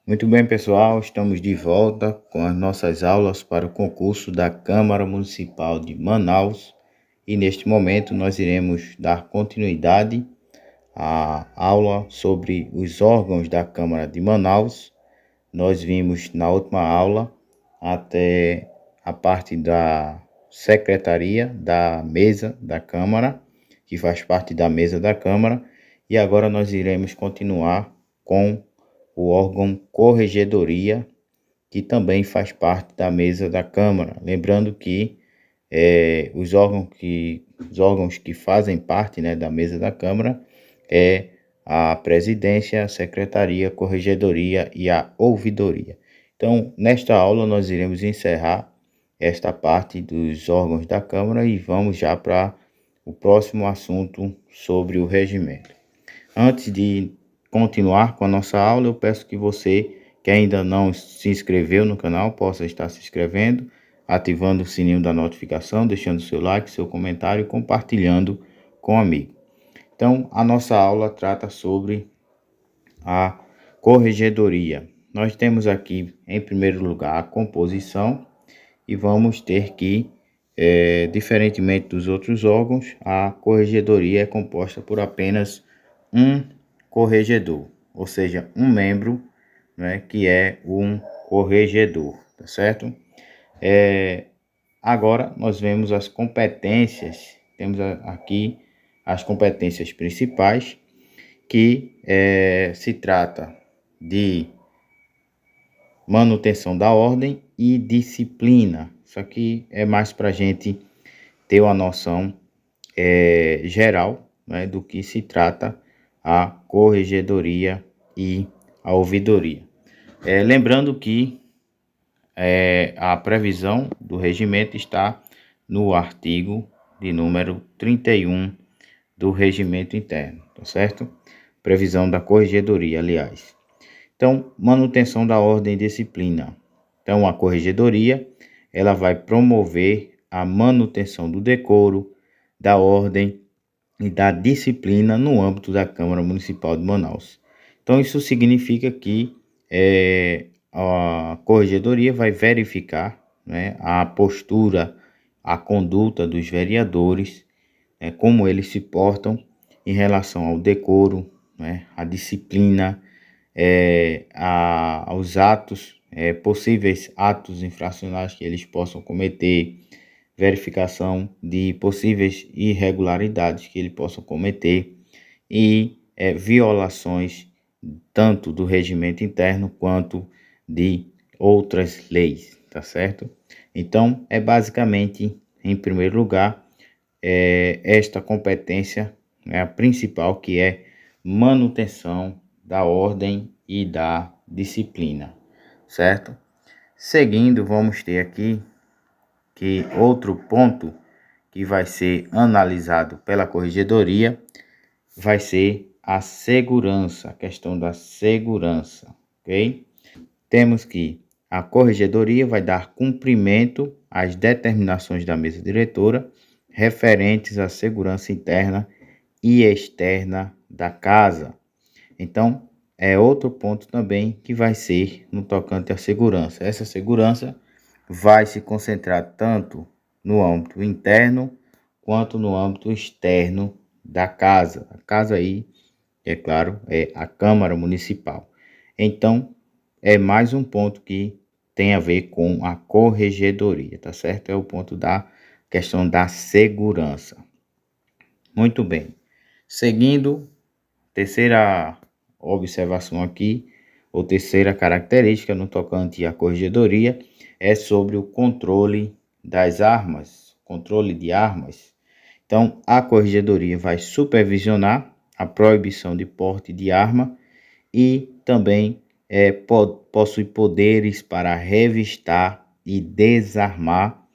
Muito bem, pessoal, estamos de volta com as nossas aulas para o concurso da Câmara Municipal de Manaus e neste momento nós iremos dar continuidade à aula sobre os órgãos da Câmara de Manaus. Nós vimos na última aula até a parte da secretaria da mesa da Câmara, que faz parte da mesa da Câmara, e agora nós iremos continuar com o órgão Corregedoria, que também faz parte da mesa da Câmara. Lembrando que os órgãos que fazem parte, né, da mesa da Câmara é a presidência, a secretaria, a corregedoria e a ouvidoria. Então, nesta aula nós iremos encerrar esta parte dos órgãos da Câmara e vamos já para o próximo assunto sobre o regimento. Antes de continuar com a nossa aula, eu peço que você que ainda não se inscreveu no canal possa estar se inscrevendo, ativando o sininho da notificação, deixando seu like, seu comentário e compartilhando com o amigo. Então, a nossa aula trata sobre a corregedoria. Nós temos aqui, em primeiro lugar, a composição e vamos ter que, diferentemente dos outros órgãos, a corregedoria é composta por apenas um corregedor, ou seja, um membro, né, que é um corregedor, tá certo? Agora nós vemos as competências, temos aqui as competências principais, que se trata de manutenção da ordem e disciplina. Isso aqui é mais para a gente ter uma noção geral, né, do que se trata a corregedoria e a ouvidoria. Lembrando que a previsão do regimento está no artigo de número 31 do regimento interno, tá certo? Previsão da corregedoria, aliás. Então, manutenção da ordem e disciplina. Então, a corregedoria, ela vai promover a manutenção do decoro, da ordem e da disciplina no âmbito da Câmara Municipal de Manaus. Então, isso significa que a corregedoria vai verificar, né, a postura, a conduta dos vereadores, como eles se portam em relação ao decoro, né, à disciplina, aos atos, possíveis atos infracionais que eles possam cometer, verificação de possíveis irregularidades que eles possam cometer e violações tanto do regimento interno quanto de outras leis, tá certo? Então, basicamente, em primeiro lugar, esta competência é a principal, que é manutenção da ordem e da disciplina, certo? Seguindo, vamos ter aqui que outro ponto que vai ser analisado pela corregedoria vai ser a segurança, a questão da segurança, ok? Temos que a corregedoria vai dar cumprimento às determinações da mesa diretora referentes à segurança interna e externa da casa. Então, é outro ponto também que vai ser no tocante à segurança. Essa segurança vai se concentrar tanto no âmbito interno quanto no âmbito externo da casa. A casa aí, é claro, é a Câmara Municipal. Então, é mais um ponto que tem a ver com a corregedoria, tá certo? É o ponto da questão da segurança. Muito bem. Seguindo, terceira observação aqui, ou terceira característica no tocante à corregedoria, é sobre o controle das armas, controle de armas. Então, a corregedoria vai supervisionar a proibição de porte de arma e também possui poderes para revistar e desarmar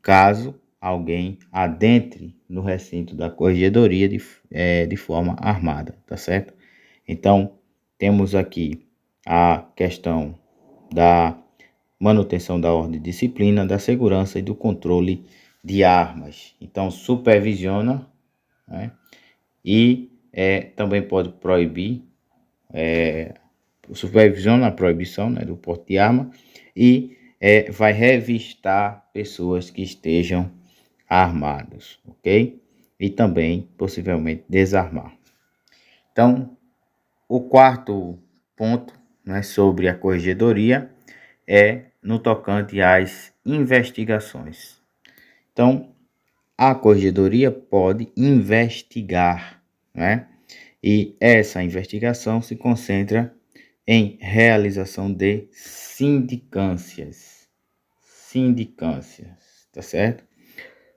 caso alguém adentre no recinto da corregedoria de forma armada, tá certo? Então, temos aqui a questão da manutenção da ordem e disciplina, da segurança e do controle de armas. Então, supervisiona, né? E também pode proibir supervisiona a proibição, né, do porte de arma e vai revistar pessoas que estejam armados, ok? E também, possivelmente, desarmar. Então, o quarto ponto, né, sobre a corregedoria é no tocante às investigações. Então, a corregedoria pode investigar, né? E essa investigação se concentra em realização de sindicâncias, tá certo?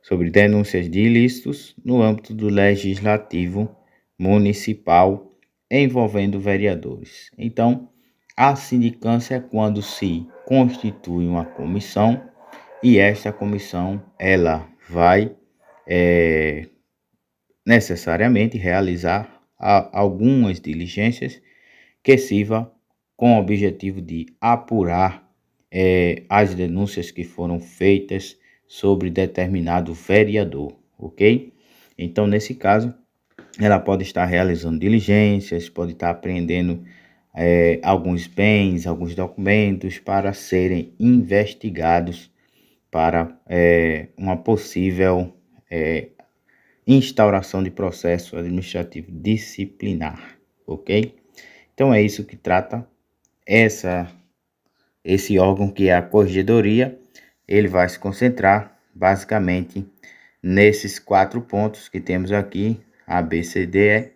Sobre denúncias de ilícitos no âmbito do legislativo municipal envolvendo vereadores. Então, a sindicância é quando se constitui uma comissão e esta comissão ela vai necessariamente realizar algumas diligências que sirva com o objetivo de apurar as denúncias que foram feitas sobre determinado vereador, ok? Então, nesse caso, ela pode estar realizando diligências, pode estar apreendendo alguns bens, alguns documentos para serem investigados para uma possível instauração de processo administrativo disciplinar, ok? Então é isso que trata esse órgão que é a corregedoria. Ele vai se concentrar basicamente nesses 4 pontos que temos aqui, ABCD,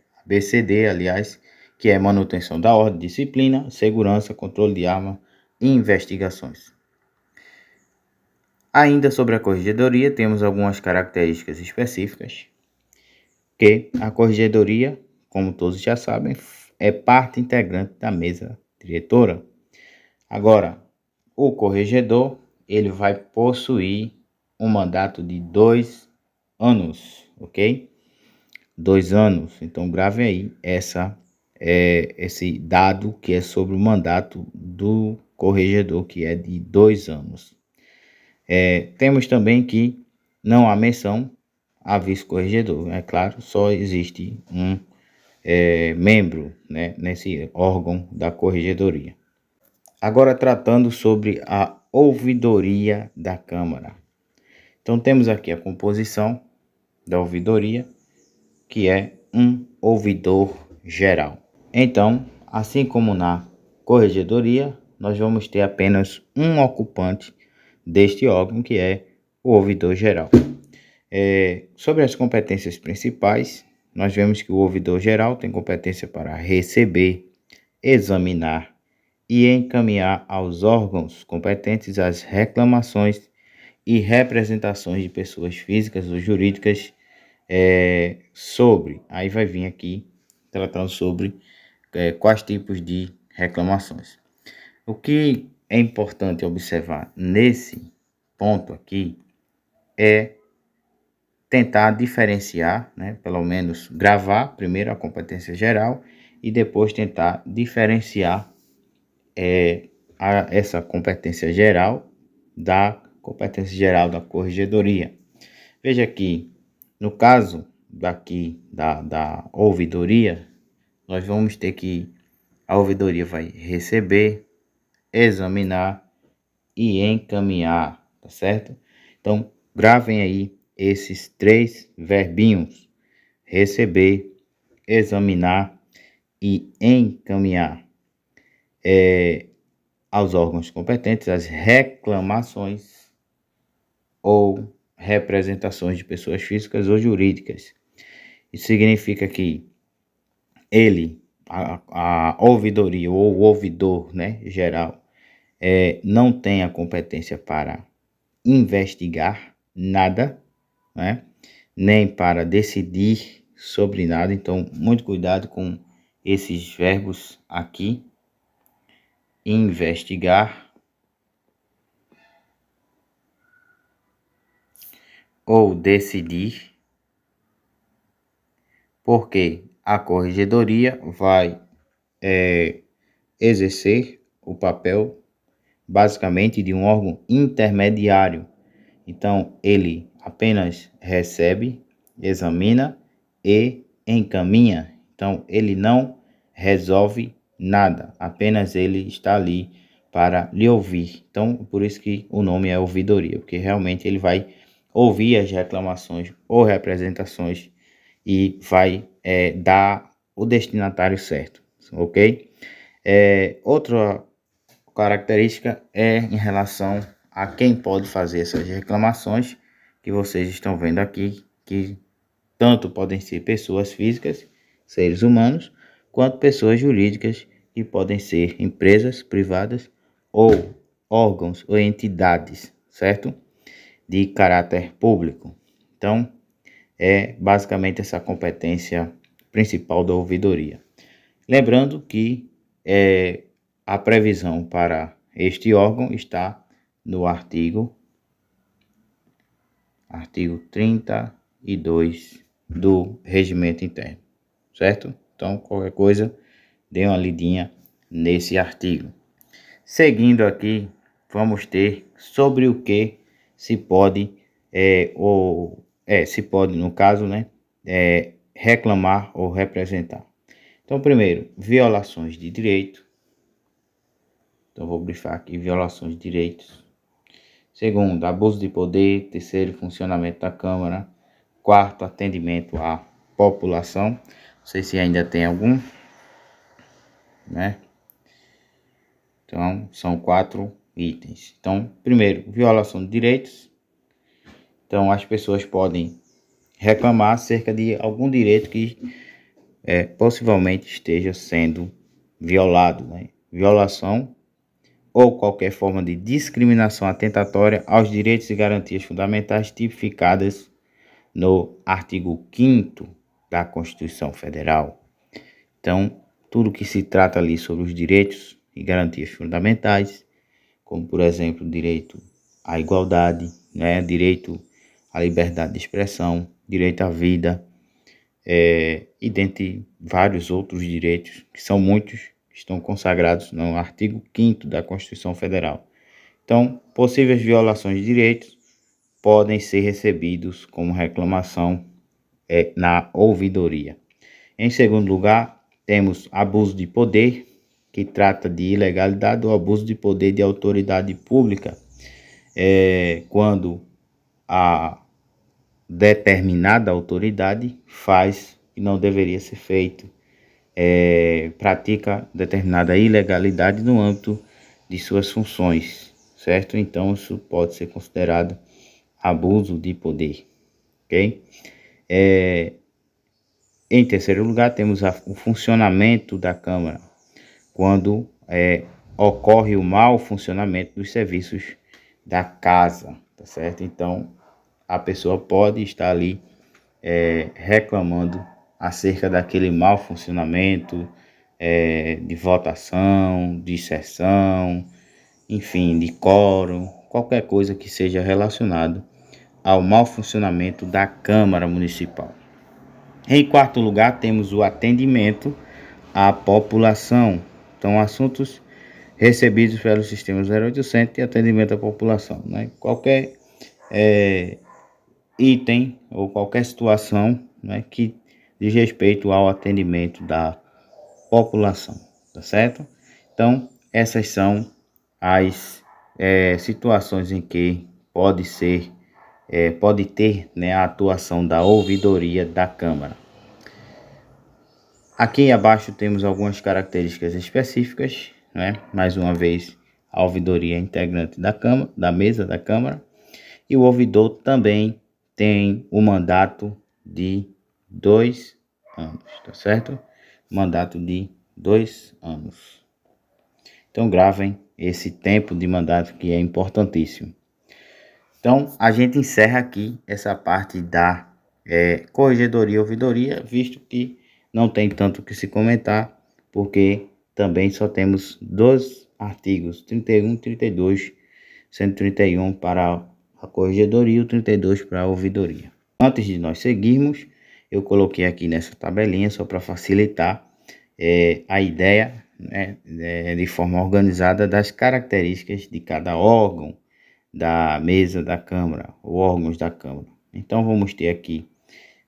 aliás, que é manutenção da ordem, disciplina, segurança, controle de arma e investigações. Ainda sobre a corregedoria, temos algumas características específicas, que a corregedoria, como todos já sabem, é parte integrante da mesa diretora. Agora, o corregedor, ele vai possuir um mandato de 2 anos, ok? 2 anos. Então, grave aí esse dado que é sobre o mandato do corregedor, que é de 2 anos. Temos também que não há menção a vice-corregedor. É claro, só existe um membro, né, nesse órgão da corregedoria. Agora, tratando sobre a ouvidoria da Câmara. Então, temos aqui a composição da ouvidoria, que é um ouvidor geral. Então, assim como na corregedoria, nós vamos ter apenas um ocupante deste órgão, que é o ouvidor geral. Sobre as competências principais, nós vemos que o ouvidor geral tem competência para receber, examinar e encaminhar aos órgãos competentes as reclamações e representações de pessoas físicas ou jurídicas aí vai vir aqui tratando sobre quais tipos de reclamações. O que é importante observar nesse ponto aqui é tentar diferenciar, né, pelo menos gravar primeiro a competência geral e depois tentar diferenciar essa competência geral da competência geral da corregedoria. Veja aqui, no caso daqui da ouvidoria, nós vamos ter que a ouvidoria vai receber, examinar e encaminhar, tá certo? Então, gravem aí esses 3 verbinhos: receber, examinar e encaminhar aos órgãos competentes as reclamações ou representações de pessoas físicas ou jurídicas. Isso significa que a ouvidoria ou o ouvidor, né, geral, não tem a competência para investigar nada, né, nem para decidir sobre nada. Então, muito cuidado com esses verbos aqui: investigar ou decidir, porque a corregedoria vai exercer o papel basicamente de um órgão intermediário. Então, ele apenas recebe, examina e encaminha. Então, ele não resolve nada, apenas ele está ali para lhe ouvir. Então, por isso que o nome é ouvidoria, porque realmente ele vai ouvir as reclamações ou representações e vai dar o destinatário certo, ok? Outra característica é em relação a quem pode fazer essas reclamações, que vocês estão vendo aqui, que tanto podem ser pessoas físicas, seres humanos, quanto pessoas jurídicas, que podem ser empresas privadas ou órgãos ou entidades, certo? De caráter público. Então, é basicamente essa competência principal da ouvidoria. Lembrando que a previsão para este órgão está no artigo 32 do Regimento Interno, certo? Então, qualquer coisa, dê uma lidinha nesse artigo. Seguindo aqui, vamos ter sobre o que se pode, se pode, no caso, né, reclamar ou representar. Então, primeiro, violações de direito. Então, vou grifar aqui violações de direitos. Segundo, abuso de poder. Terceiro, funcionamento da Câmara. Quarto, atendimento à população. Não sei se ainda tem algum, né? Então, são 4 itens. Então, primeiro, violação de direitos. Então, as pessoas podem reclamar acerca de algum direito que possivelmente esteja sendo violado, né? Violação ou qualquer forma de discriminação atentatória aos direitos e garantias fundamentais tipificadas no artigo 5º da Constituição Federal. Então, tudo que se trata ali sobre os direitos e garantias fundamentais, como por exemplo, direito à igualdade, né, direito à liberdade de expressão, direito à vida, e dentre vários outros direitos, que são muitos, estão consagrados no artigo 5º da Constituição Federal. Então, possíveis violações de direitos podem ser recebidos como reclamação na ouvidoria. Em segundo lugar, temos abuso de poder, que trata de ilegalidade ou abuso de poder de autoridade pública, quando a determinada autoridade faz e não deveria ser feito, pratica determinada ilegalidade no âmbito de suas funções, certo? Então, isso pode ser considerado abuso de poder, ok? Em terceiro lugar, temos o funcionamento da Câmara, quando ocorre o mau funcionamento dos serviços da casa, tá certo? Então, a pessoa pode estar ali reclamando acerca daquele mau funcionamento de votação, de sessão, enfim, de quórum, qualquer coisa que seja relacionado ao mau funcionamento da Câmara Municipal. Em quarto lugar, temos o atendimento à população. Então, assuntos recebidos pelo sistema 0800 e atendimento à população, né? Qualquer item ou qualquer situação, né, que diz respeito ao atendimento da população, tá certo? Então, essas são as situações em que pode ter, né, a atuação da ouvidoria da Câmara. Aqui abaixo temos algumas características específicas, né? Mais uma vez, a ouvidoria é integrante da Câmara, da mesa da Câmara, e o ouvidor também tem o mandato de 2 anos, tá certo? Mandato de 2 anos. Então, gravem esse tempo de mandato, que é importantíssimo. Então, a gente encerra aqui essa parte da corregedoria e ouvidoria, visto que não tem tanto o que se comentar, porque também só temos 2 artigos, 31 e 32, sendo 31 para a corregedoria e o 32 para a ouvidoria. Antes de nós seguirmos, eu coloquei aqui nessa tabelinha, só para facilitar a ideia, né, de forma organizada, das características de cada órgão da mesa da Câmara, ou órgãos da Câmara. Então, vamos ter aqui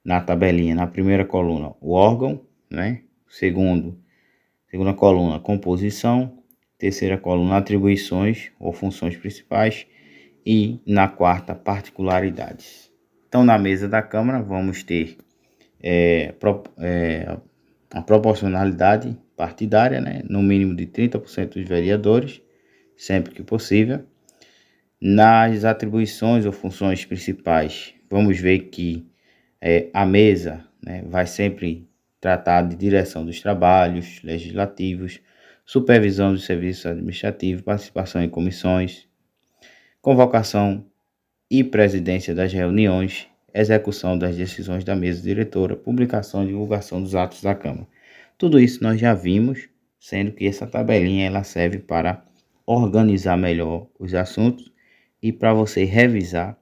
na tabelinha, na primeira coluna, o órgão, né? Segundo, Segunda coluna, composição. Terceira coluna, atribuições ou funções principais. E na quarta, particularidades. Então, na mesa da Câmara, vamos ter a proporcionalidade partidária, né? No mínimo de 30% dos vereadores, sempre que possível. Nas atribuições ou funções principais, vamos ver que a mesa, né, vai sempre tratar de direção dos trabalhos legislativos, supervisão dos serviços administrativos, participação em comissões, convocação e presidência das reuniões, execução das decisões da mesa diretora, publicação e divulgação dos atos da Câmara. Tudo isso nós já vimos, sendo que essa tabelinha ela serve para organizar melhor os assuntos e para você revisar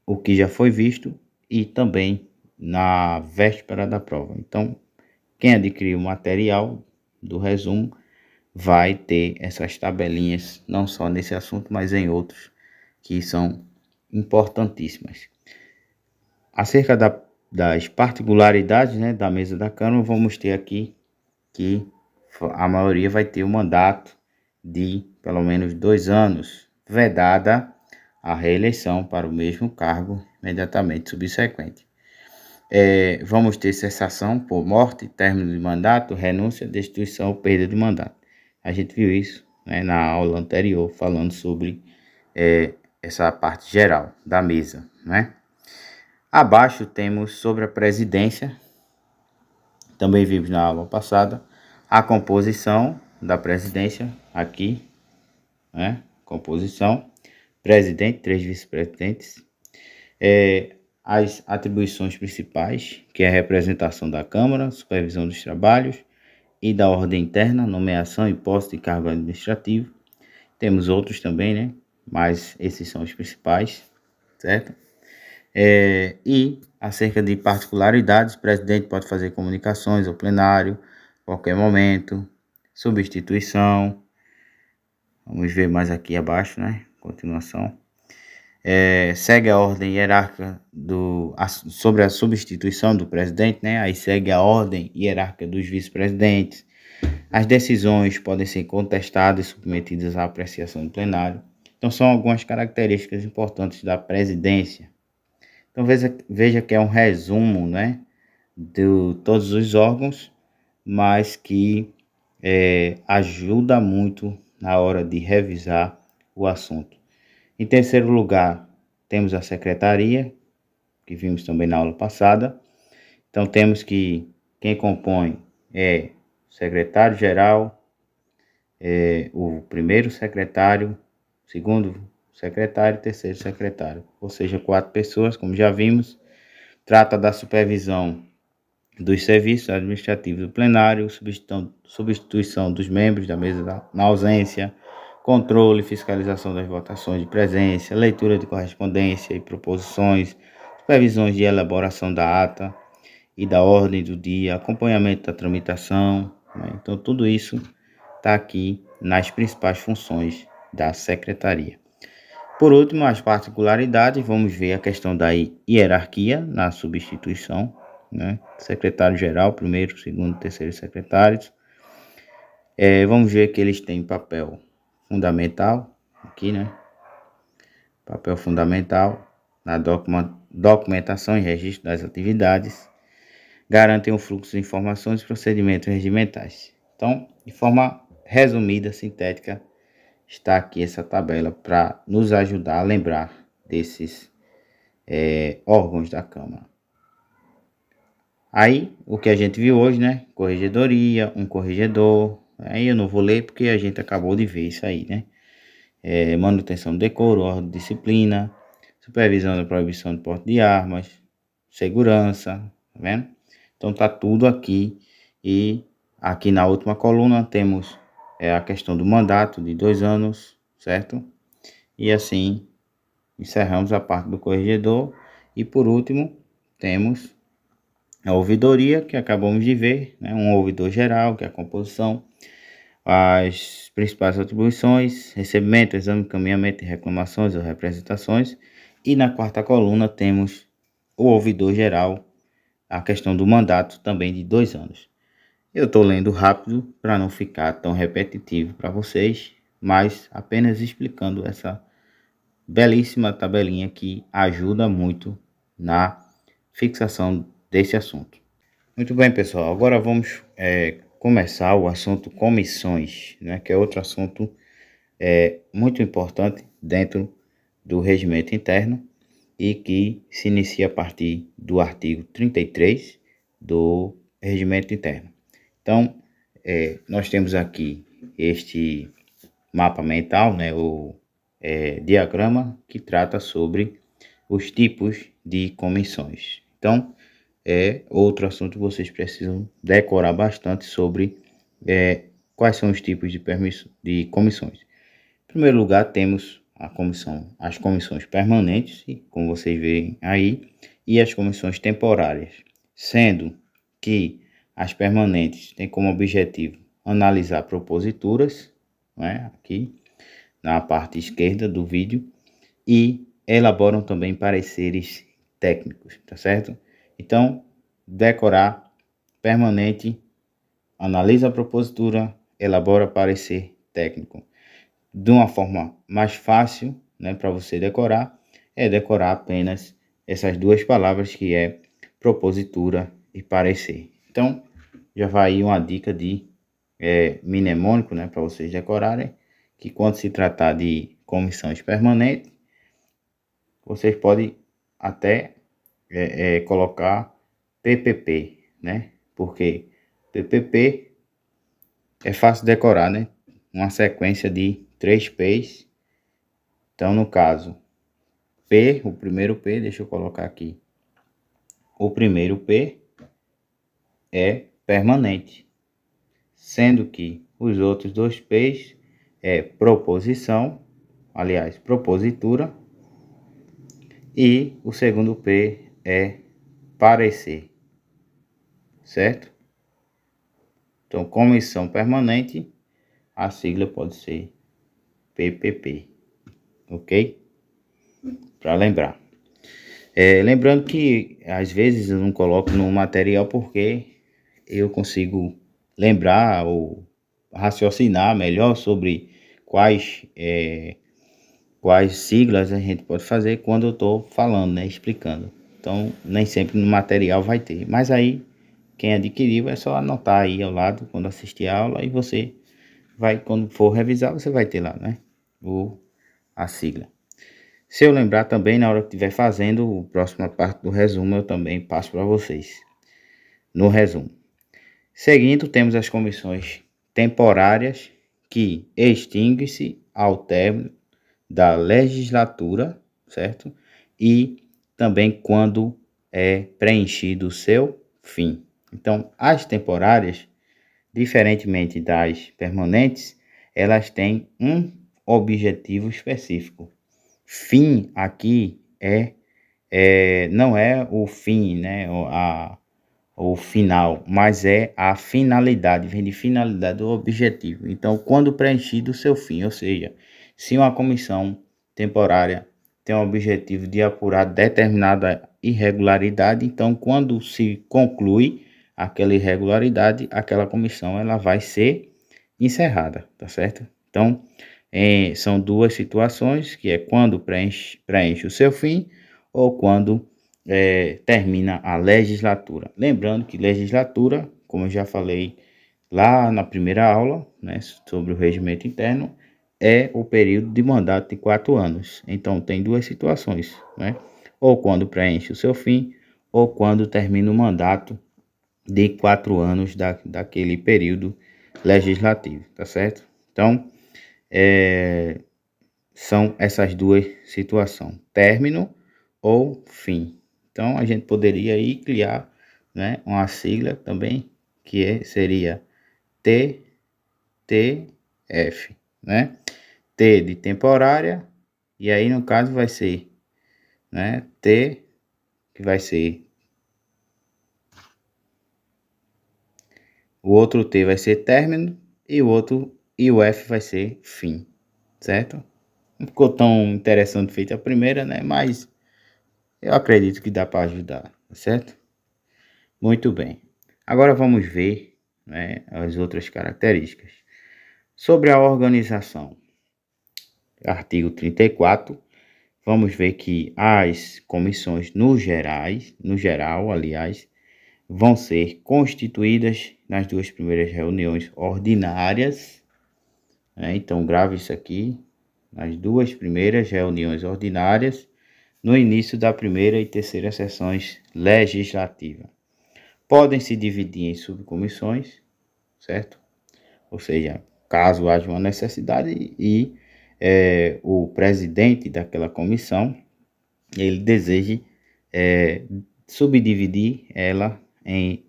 o que já foi visto e também na véspera da prova. Então, quem adquirir o material do resumo vai ter essas tabelinhas, não só nesse assunto, mas em outros que são importantíssimas. Acerca das particularidades, né, da mesa da Câmara, vamos ter aqui que a maioria vai ter um mandato de pelo menos 2 anos, vedada a reeleição para o mesmo cargo imediatamente subsequente. Vamos ter cessação por morte, término de mandato, renúncia, destituição ou perda de mandato. A gente viu isso, né, na aula anterior, falando sobre essa parte geral da mesa, né? Abaixo temos sobre a presidência, também vimos na aula passada, a composição da presidência aqui, né? Composição, presidente, 3 vice-presidentes, as atribuições principais, que é a representação da Câmara, supervisão dos trabalhos e da ordem interna, nomeação e posse de cargo administrativo. Temos outros também, né? Mas esses são os principais, certo? E acerca de particularidades, o presidente pode fazer comunicações ao plenário a qualquer momento, substituição. Vamos ver mais aqui abaixo, né? Continuação. Segue a ordem hierárquica sobre a substituição do presidente, né? Aí segue a ordem hierárquica dos vice-presidentes. As decisões podem ser contestadas e submetidas à apreciação do plenário. Então, são algumas características importantes da presidência. Então, veja que é um resumo, né, de todos os órgãos, mas que ajuda muito na hora de revisar o assunto. Em terceiro lugar, temos a secretaria, que vimos também na aula passada. Então, temos que quem compõe é o secretário-geral, o primeiro secretário, segundo secretário e terceiro secretário, ou seja, 4 pessoas, como já vimos. Trata da supervisão dos serviços administrativos do plenário, substituição dos membros da mesa na ausência, controle e fiscalização das votações de presença, leitura de correspondência e proposições, supervisões de elaboração da ata e da ordem do dia, acompanhamento da tramitação, né? Então, tudo isso está aqui nas principais funções da secretaria. Por último, as particularidades, vamos ver a questão da hierarquia na substituição, né? Secretário-geral, primeiro, segundo, terceiro secretários. Vamos ver que eles têm papel fundamental, aqui, né? Papel fundamental na documentação e registro das atividades. Garantem o fluxo de informações e procedimentos regimentais. Então, de forma resumida, sintética, está aqui essa tabela para nos ajudar a lembrar desses órgãos da Câmara. Aí, o que a gente viu hoje, né? Corregedoria, um corregedor. Aí eu não vou ler porque a gente acabou de ver isso aí, né? Manutenção do decoro, ordem de disciplina, supervisão da proibição de porte de armas, segurança, tá vendo? Então tá tudo aqui. E aqui na última coluna temos a questão do mandato de 2 anos, certo? E assim encerramos a parte do corregedor. E por último temos a ouvidoria, que acabamos de ver, né? Um ouvidor geral, que é a composição, as principais atribuições, recebimento, exame, encaminhamento de reclamações ou representações. E na quarta coluna temos o ouvidor geral, a questão do mandato também de 2 anos. Eu estou lendo rápido para não ficar tão repetitivo para vocês, mas apenas explicando essa belíssima tabelinha que ajuda muito na fixação desse assunto. Muito bem, pessoal, agora vamos começar o assunto comissões, né, que é outro assunto muito importante dentro do regimento interno e que se inicia a partir do artigo 33 do regimento interno. Então, nós temos aqui este mapa mental, né, o diagrama que trata sobre os tipos de comissões. Então, é outro assunto que vocês precisam decorar bastante sobre quais são os tipos de comissões. Em primeiro lugar, temos as comissões permanentes, como vocês veem aí, e as comissões temporárias, sendo que as permanentes têm como objetivo analisar proposituras, né, aqui na parte esquerda do vídeo, e elaboram também pareceres técnicos, tá certo? Então, decorar permanente, analisa a propositura, elabora parecer técnico. De uma forma mais fácil, né, para você decorar, é decorar apenas essas duas palavras que é propositura e parecer. Então, já vai aí uma dica de mnemônico, né, para vocês decorarem, que quando se tratar de comissões permanentes, vocês podem até colocar PPP, né, porque PPP é fácil decorar, né, uma sequência de 3 P's. Então, no caso, P, o primeiro P, deixa eu colocar aqui. O primeiro P é permanente, sendo que os outros dois P's é proposição, aliás, propositura, e o segundo P é parecer, certo? Então, comissão permanente, a sigla pode ser PPP, ok? Para lembrar. Lembrando que às vezes eu não coloco no material porque eu consigo lembrar ou raciocinar melhor sobre quais siglas a gente pode fazer quando eu estou falando, né, explicando. Então, nem sempre no material vai ter, mas aí quem adquiriu é só anotar aí ao lado quando assistir a aula, e você vai, quando for revisar, você vai ter lá, né, a sigla. Se eu lembrar também, na hora que estiver fazendo a próxima parte do resumo, eu também passo para vocês no resumo. Seguindo, temos as comissões temporárias, que extingue-se ao término da legislatura, certo? E também quando é preenchido o seu fim. Então, as temporárias, diferentemente das permanentes, elas têm um objetivo específico. Fim aqui não é o fim, né, o final, mas é a finalidade, vem de finalidade do objetivo. Então, quando preenchido o seu fim, ou seja, se uma comissão temporária tem o objetivo de apurar determinada irregularidade, então quando se conclui aquela irregularidade, aquela comissão ela vai ser encerrada, tá certo? Então, são duas situações, que é quando preenche o seu fim ou quando termina a legislatura. Lembrando que legislatura, como eu já falei lá na primeira aula, né, sobre o regimento interno, é o período de mandato de 4 anos. Então, tem duas situações, né? Ou quando preenche o seu fim, ou quando termina o mandato de 4 anos daquele período legislativo, tá certo? Então, são essas duas situações, término ou fim. Então, a gente poderia aí criar, né, uma sigla também, que seria TTF, né? T de temporária, e aí no caso vai ser, né, T, que vai ser, o outro T vai ser término, e o F vai ser fim, certo? Não ficou tão interessante feita a primeira, né, mas eu acredito que dá para ajudar, certo? Muito bem. Agora vamos ver né, as outras características. Sobre a organização, artigo 34, vamos ver que as comissões no geral, aliás, vão ser constituídas nas duas primeiras reuniões ordinárias, né? Então grave isso aqui, nas duas primeiras reuniões ordinárias, no início da primeira e terceira sessões legislativas. Podem se dividir em subcomissões, certo? Ou seja, caso haja uma necessidade e o presidente daquela comissão, ele deseje subdividir ela em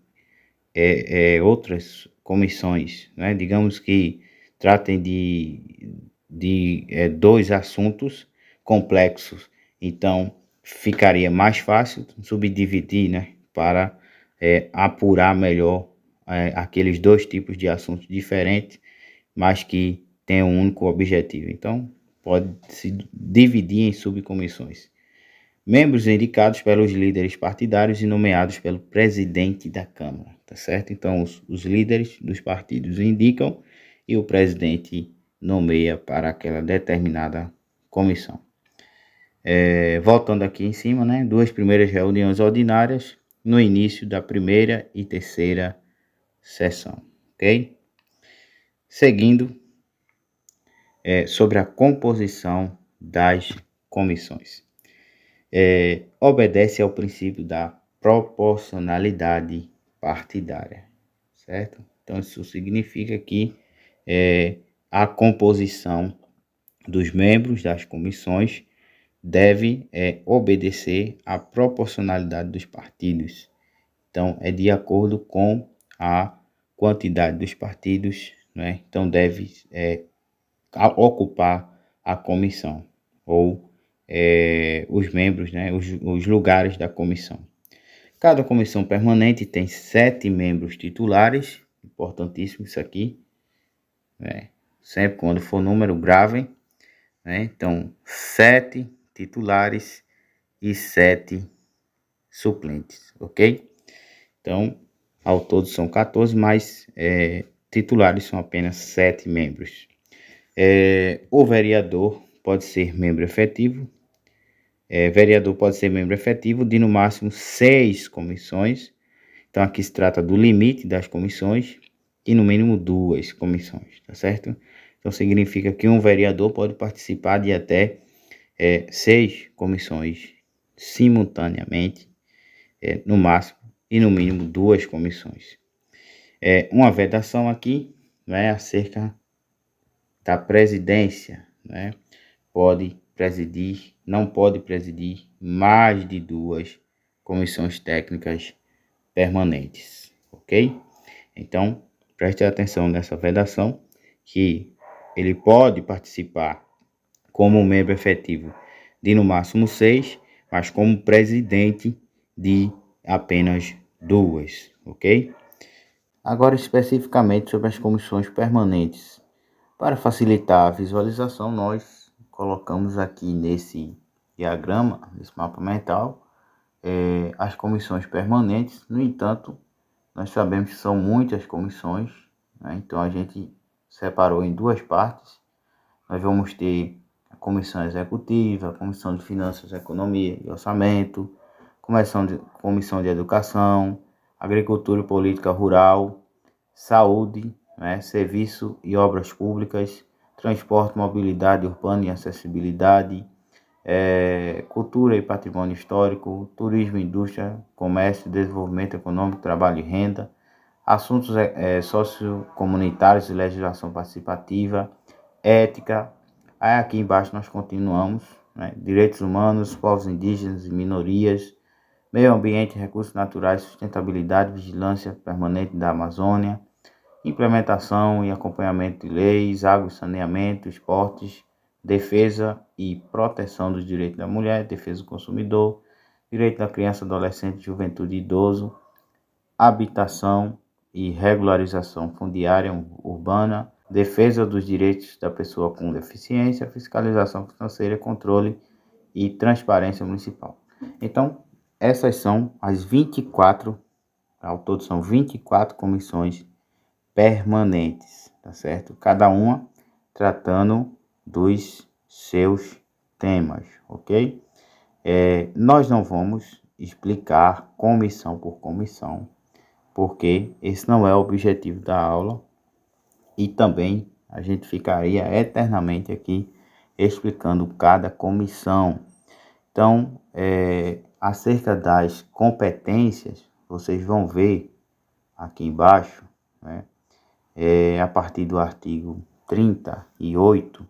outras comissões, né? Digamos que tratem de dois assuntos complexos, então ficaria mais fácil subdividir, né? Para apurar melhor aqueles dois tipos de assuntos diferentes, mas que tem um único objetivo. Então, pode se dividir em subcomissões. Membros indicados pelos líderes partidários e nomeados pelo presidente da Câmara, tá certo? Então, os líderes dos partidos indicam e o presidente nomeia para aquela determinada comissão. Voltando aqui em cima, né? Duas primeiras reuniões ordinárias no início da primeira e terceira sessão, ok? Seguindo, sobre a composição das comissões. Obedece ao princípio da proporcionalidade partidária, certo? Então, isso significa que a composição dos membros das comissões deve obedecer à proporcionalidade dos partidos. Então, é de acordo com a quantidade dos partidos, né? Então, deve ocupar a comissão ou os membros, né? Os lugares da comissão. Cada comissão permanente tem 7 membros titulares, importantíssimo isso aqui, né? Sempre quando for número, gravem, né? Então, 7 titulares e 7 suplentes, ok? Então, ao todo são 14, mas titulares são apenas 7 membros. O vereador pode ser membro efetivo. Vereador pode ser membro efetivo de no máximo 6 comissões. Então, aqui se trata do limite das comissões e no mínimo 2 comissões, tá certo? Então, significa que um vereador pode participar de até 6 comissões simultaneamente, no máximo, e no mínimo 2 comissões. Uma vedação aqui, né, acerca da presidência, né? Não pode presidir mais de 2 comissões técnicas permanentes, ok? Então, preste atenção nessa vedação, que ele pode participar como membro efetivo de no máximo 6, mas como presidente de apenas 2, ok? Agora, especificamente sobre as comissões permanentes. Para facilitar a visualização, nós colocamos aqui nesse diagrama, nesse mapa mental, as comissões permanentes. No entanto, nós sabemos que são muitas comissões, né? Então a gente separou em 2 partes. Nós vamos ter a comissão executiva, a comissão de finanças, economia e orçamento, comissão de educação, agricultura e política rural, saúde, né, serviço e obras públicas, transporte, mobilidade urbana e acessibilidade, cultura e patrimônio histórico, turismo, indústria, comércio, desenvolvimento econômico, trabalho e renda, assuntos sociocomunitários e legislação participativa, ética. Aí aqui embaixo nós continuamos, né, direitos humanos, povos indígenas e minorias, meio ambiente, recursos naturais, sustentabilidade, vigilância permanente da Amazônia, implementação e acompanhamento de leis, água e saneamento, esportes, defesa e proteção dos direitos da mulher, defesa do consumidor, direito da criança, adolescente, juventude e idoso, habitação e regularização fundiária urbana, defesa dos direitos da pessoa com deficiência, fiscalização financeira, controle e transparência municipal. Então, essas são as 24, ao todo são 24 comissões permanentes, tá certo? Cada uma tratando dos seus temas, ok? Nós não vamos explicar comissão por comissão, porque esse não é o objetivo da aula e também a gente ficaria eternamente aqui explicando cada comissão. Então, acerca das competências, vocês vão ver aqui embaixo, né? A partir do artigo 38,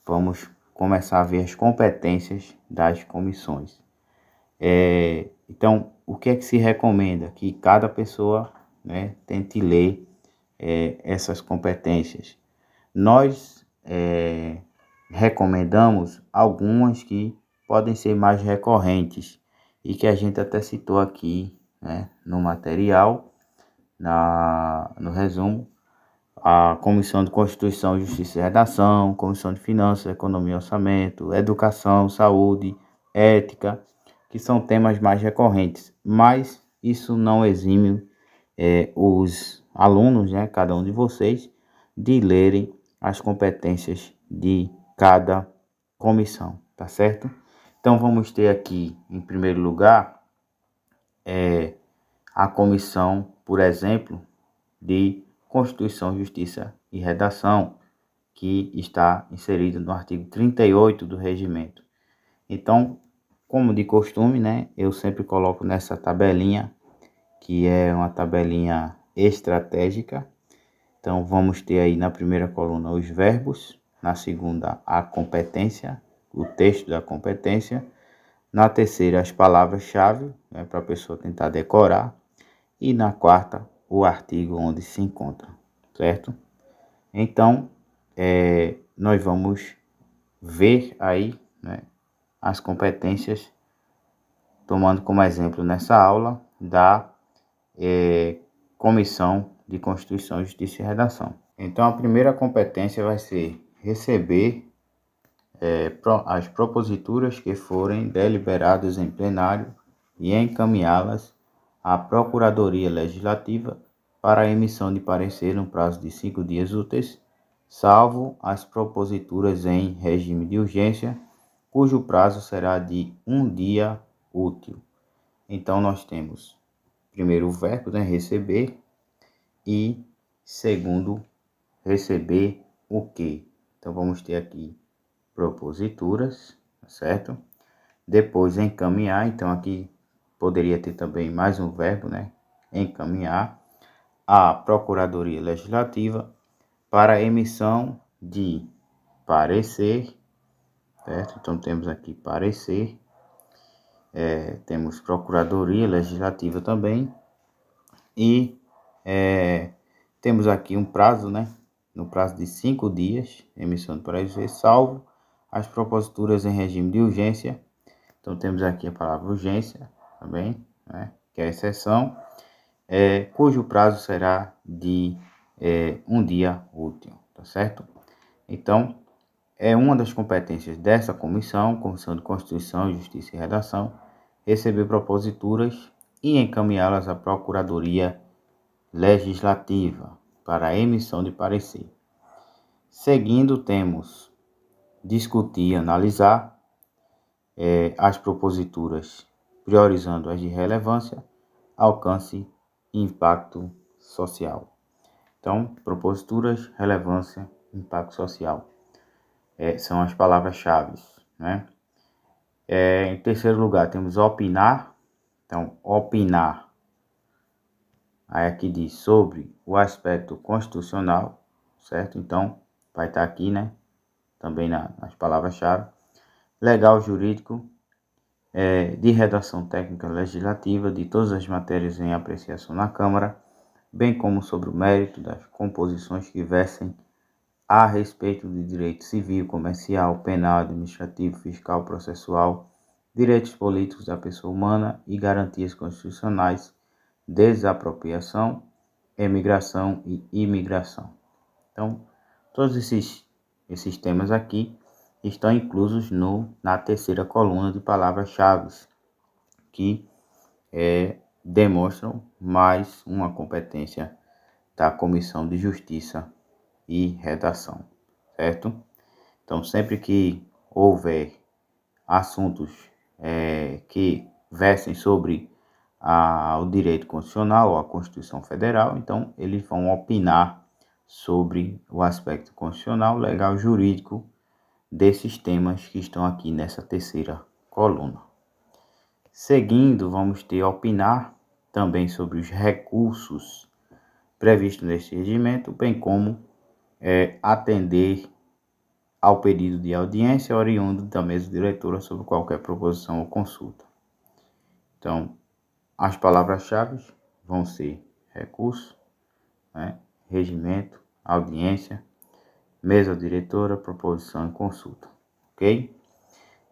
vamos começar a ver as competências das comissões. Então, o que é que se recomenda? Que cada pessoa, né, tente ler essas competências. Nós recomendamos algumas que podem ser mais recorrentes e que a gente até citou aqui, né, no material, no resumo: a Comissão de Constituição, Justiça e Redação, Comissão de Finanças, Economia e Orçamento, Educação, Saúde, Ética, que são temas mais recorrentes, mas isso não exime os alunos, né, cada um de vocês, de lerem as competências de cada comissão, tá certo? Então vamos ter aqui, em primeiro lugar, a comissão, por exemplo, de Constituição, Justiça e Redação, que está inserida no artigo 38 do regimento. Então, como de costume, né, eu sempre coloco nessa tabelinha, que é uma tabelinha estratégica. Então, vamos ter aí na primeira coluna os verbos, na segunda a competência, o texto da competência, na terceira as palavras-chave, né, para a pessoa tentar decorar, e na quarta o artigo onde se encontra, certo? Então, nós vamos ver aí, né, as competências, tomando como exemplo nessa aula da Comissão de Constituição, Justiça e Redação. Então, a primeira competência vai ser receber as proposituras que forem deliberadas em plenário e encaminhá-las à Procuradoria Legislativa para a emissão de parecer no prazo de 5 dias úteis, salvo as proposituras em regime de urgência, cujo prazo será de 1 dia útil. Então, nós temos primeiro o verbo, né, receber, e segundo, receber o quê? Então, vamos ter aqui proposituras, certo? Depois, encaminhar. Então, aqui poderia ter também mais um verbo, né? Encaminhar à Procuradoria Legislativa para emissão de parecer, certo? Então, temos aqui parecer. Temos Procuradoria Legislativa também. E temos aqui um prazo, né? No prazo de 5 dias, emissão de parecer, salvo as proposituras em regime de urgência. Então, temos aqui a palavra urgência também, né, que é a exceção, cujo prazo será de 1 dia útil, tá certo? Então, é uma das competências dessa Comissão de Constituição, Justiça e Redação, receber proposituras e encaminhá-las à Procuradoria Legislativa para a emissão de parecer. Seguindo, temos discutir e analisar as proposituras, priorizando as de relevância, alcance e impacto social. Então, proposituras, relevância, impacto social são as palavras-chave, né? Em terceiro lugar, temos opinar. Então, opinar, aí aqui diz sobre o aspecto constitucional, certo? Então, vai estar aqui, né? Também nas palavras-chave. Legal, jurídico, de redação técnica legislativa de todas as matérias em apreciação na Câmara, bem como sobre o mérito das composições que versem a respeito de direito civil, comercial, penal, administrativo, fiscal, processual, direitos políticos da pessoa humana e garantias constitucionais, desapropriação, emigração e imigração. Então, todos esses temas aqui estão inclusos na terceira coluna de palavras-chave, que demonstram mais uma competência da Comissão de Justiça e Redação, certo? Então, sempre que houver assuntos que versem sobre o direito constitucional ou a Constituição Federal, então eles vão opinar sobre o aspecto constitucional, legal, jurídico desses temas que estão aqui nessa terceira coluna. Seguindo, vamos ter opinar também sobre os recursos previstos neste regimento, bem como atender ao pedido de audiência oriundo da mesa diretora sobre qualquer proposição ou consulta. Então, as palavras-chave vão ser recurso, regimento, audiência, mesa diretora, proposição e consulta, ok?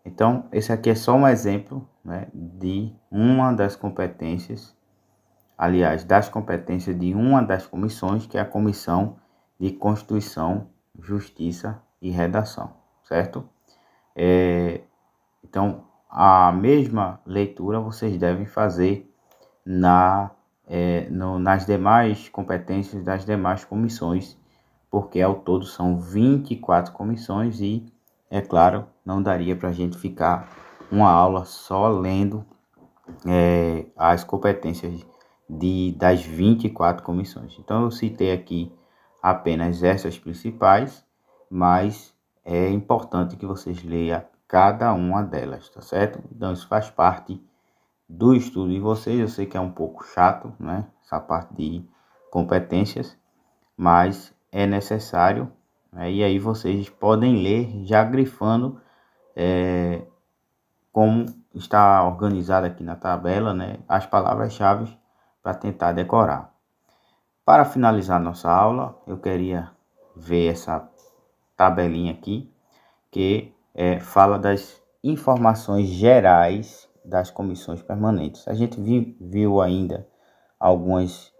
Então, esse aqui é só um exemplo de uma das competências, aliás, das competências de uma das comissões, que é a Comissão de Constituição, Justiça e Redação, certo? Então, a mesma leitura vocês devem fazer nas demais competências das demais comissões, porque ao todo são 24 comissões e, é claro, não daria para a gente ficar uma aula só lendo as competências das 24 comissões. Então, eu citei aqui apenas essas principais, mas é importante que vocês leiam cada uma delas, tá certo? Então, isso faz parte do estudo de vocês. Eu sei que é um pouco chato, né? Essa parte de competências, mas é necessário, e aí vocês podem ler já grifando como está organizado aqui na tabela, as palavras-chave para tentar decorar. Para finalizar nossa aula, eu queria ver essa tabelinha aqui, que fala das informações gerais das comissões permanentes. A gente viu ainda algumas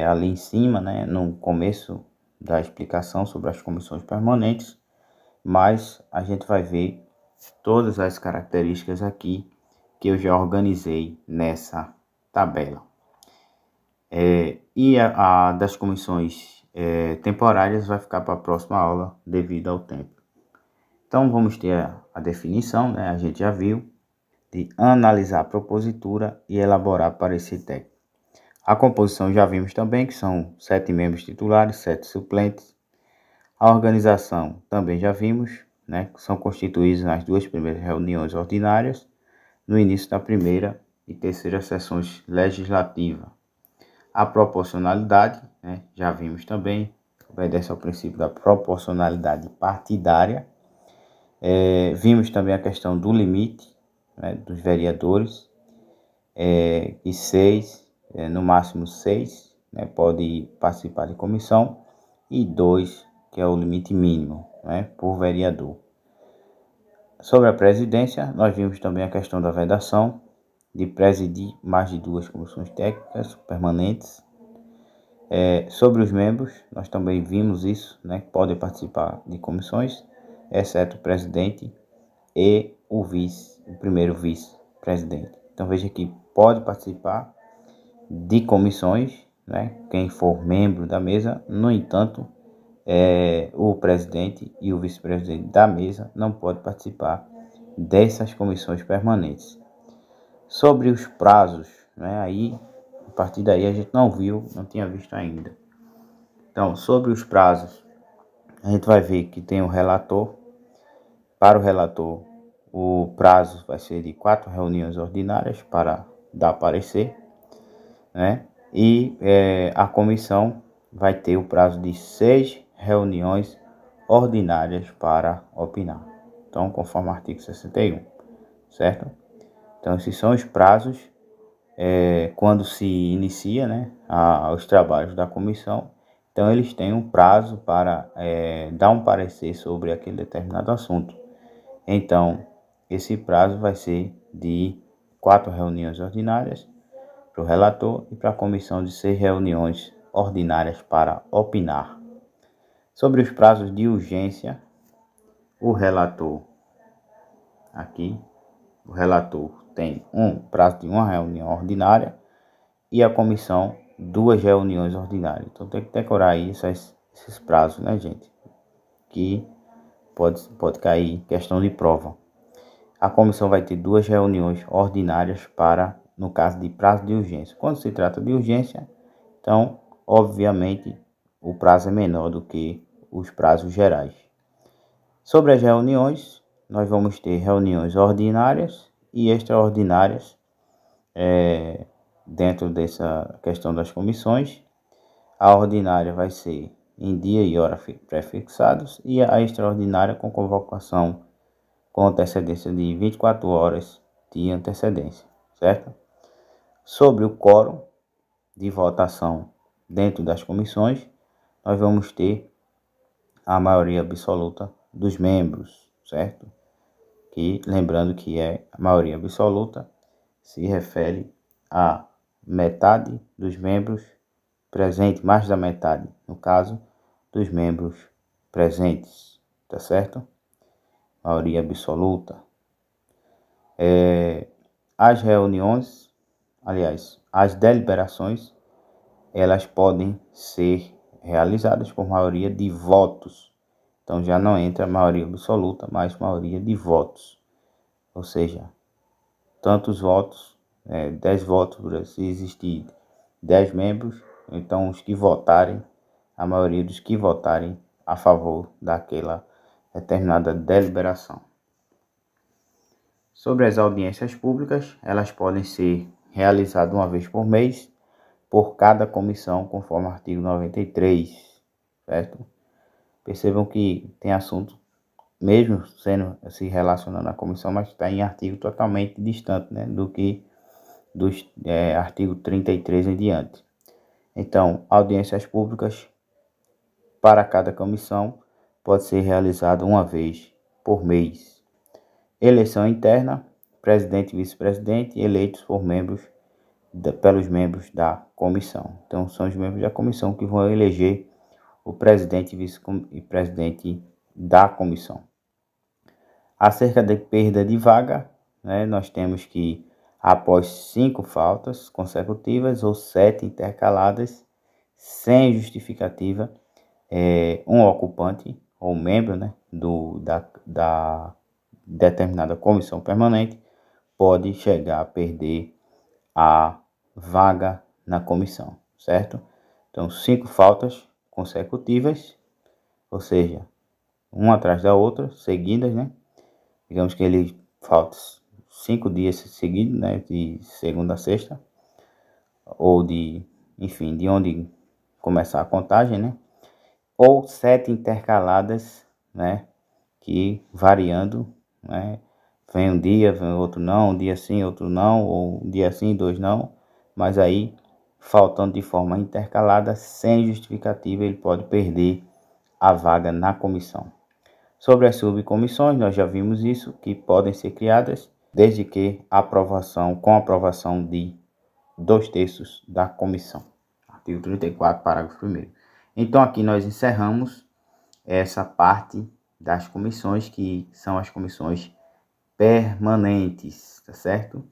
ali em cima, no começo da explicação sobre as comissões permanentes, mas a gente vai ver todas as características aqui que eu já organizei nessa tabela. E a das comissões temporárias vai ficar para a próxima aula devido ao tempo. Então vamos ter a definição, a gente já viu, de analisar a propositura e elaborar parecer técnico. A composição já vimos também, que são 7 membros titulares, 7 suplentes. A organização também já vimos, que são constituídos nas 2 primeiras reuniões ordinárias, no início da primeira e terceira sessões legislativas. A proporcionalidade, já vimos também, obedece ao princípio da proporcionalidade partidária. Vimos também a questão do limite dos vereadores, e 6, no máximo 6, pode participar de comissão, e 2, que é o limite mínimo por vereador. Sobre a presidência, nós vimos também a questão da vedação, de presidir mais de 2 comissões técnicas permanentes. Sobre os membros, nós também vimos isso, que podem participar de comissões, exceto o presidente e o primeiro vice-presidente. Então veja que pode participar de comissões, quem for membro da mesa. No entanto, o presidente e o vice-presidente da mesa não podem participar dessas comissões permanentes. Sobre os prazos, aí, a partir daí a gente não tinha visto ainda. Então, sobre os prazos, a gente vai ver que tem o relator. Para o relator, o prazo vai ser de 4 reuniões ordinárias para dar parecer, e a comissão vai ter o prazo de 6 reuniões ordinárias para opinar. Então, conforme o artigo 61, certo? Então, esses são os prazos quando se inicia os trabalhos da comissão. Então, eles têm um prazo para dar um parecer sobre aquele determinado assunto. Então, esse prazo vai ser de 4 reuniões ordinárias para o relator e para a comissão de 6 reuniões ordinárias para opinar. Sobre os prazos de urgência, o relator tem um prazo de 1 reunião ordinária e a comissão 2 reuniões ordinárias. Então tem que decorar aí esses prazos, né, gente? Que pode cair questão de prova. A comissão vai ter 2 reuniões ordinárias no caso de prazo de urgência. Quando se trata de urgência, então, obviamente, o prazo é menor do que os prazos gerais. Sobre as reuniões, nós vamos ter reuniões ordinárias e extraordinárias dentro dessa questão das comissões. A ordinária vai ser em dia e hora pré-fixados e a extraordinária com convocação com antecedência de 24 horas de antecedência, certo? Sobre o quórum de votação dentro das comissões, nós vamos ter a maioria absoluta dos membros, certo? Que, lembrando que a maioria absoluta se refere a metade dos membros presentes, mais da metade, no caso, dos membros presentes, tá certo? Maioria absoluta. As reuniões, aliás, as deliberações, elas podem ser realizadas por maioria de votos. Então já não entra maioria absoluta, mas maioria de votos. Ou seja, tantos votos, 10 votos, se existir 10 membros, então os que votarem, a maioria dos que votarem a favor daquela determinada deliberação. Sobre as audiências públicas, elas podem ser realizadas uma vez por mês, por cada comissão, conforme o artigo 93, certo? Percebam que tem assunto, mesmo se relacionando à comissão, mas está em artigo totalmente distante, né, do que dos artigo 33 em diante. Então, audiências públicas para cada comissão pode ser realizada uma vez por mês. Eleição interna, presidente e vice-presidente eleitos pelos membros da comissão. Então, são os membros da comissão que vão eleger o presidente e vice-presidente da comissão. Acerca da perda de vaga, né, nós temos que, após 5 faltas consecutivas ou 7 intercaladas, sem justificativa, um ocupante ou membro, né, da determinada comissão permanente pode chegar a perder a vaga na comissão, certo? Então, 5 faltas consecutivas, ou seja, uma atrás da outra, seguidas, né? Digamos que ele falta 5 dias seguidos, né? De segunda a sexta, ou de onde começar a contagem, né? Ou 7 intercaladas, né? Que variando, né? Vem um dia, vem outro não, um dia sim, outro não, ou um dia sim, 2 não, mas aí, faltando de forma intercalada, sem justificativa, ele pode perder a vaga na comissão. Sobre as subcomissões, nós já vimos isso, que podem ser criadas, desde que com aprovação de 2/3 da comissão. Artigo 34, parágrafo 1º. Então, aqui nós encerramos essa parte das comissões, que são as comissões permanentes, tá certo?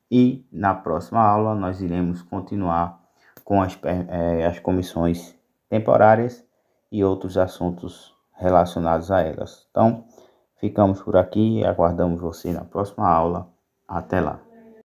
E na próxima aula nós iremos continuar com as comissões temporárias e outros assuntos relacionados a elas. Então, ficamos por aqui e aguardamos você na próxima aula. Até lá!